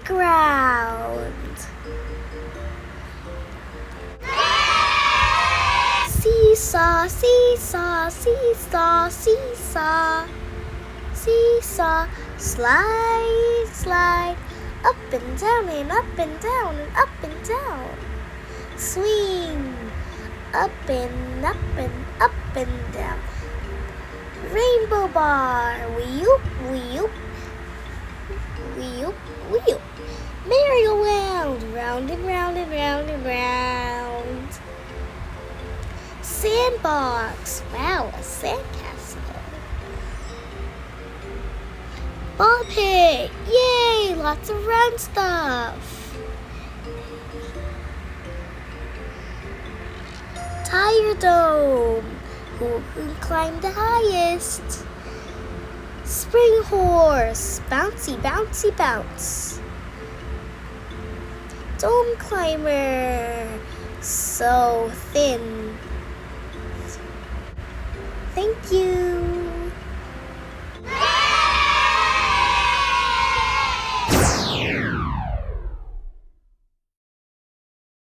playground. Seesaw, seesaw, seesaw, seesaw, seesaw, slide, slide, up and down and up and down and up and down. Swing, up and up and up and down. Rainbow bar, whoop, whoop, whoop, whoop. Merry-go-round, round and round and round and round. Sandbox, wow, a sandcastle. Ball pit, yay, lots of round stuff. Tire dome, who can climb the highest? Spring horse, bouncy, bouncy, bounce. Dome climber, so thin.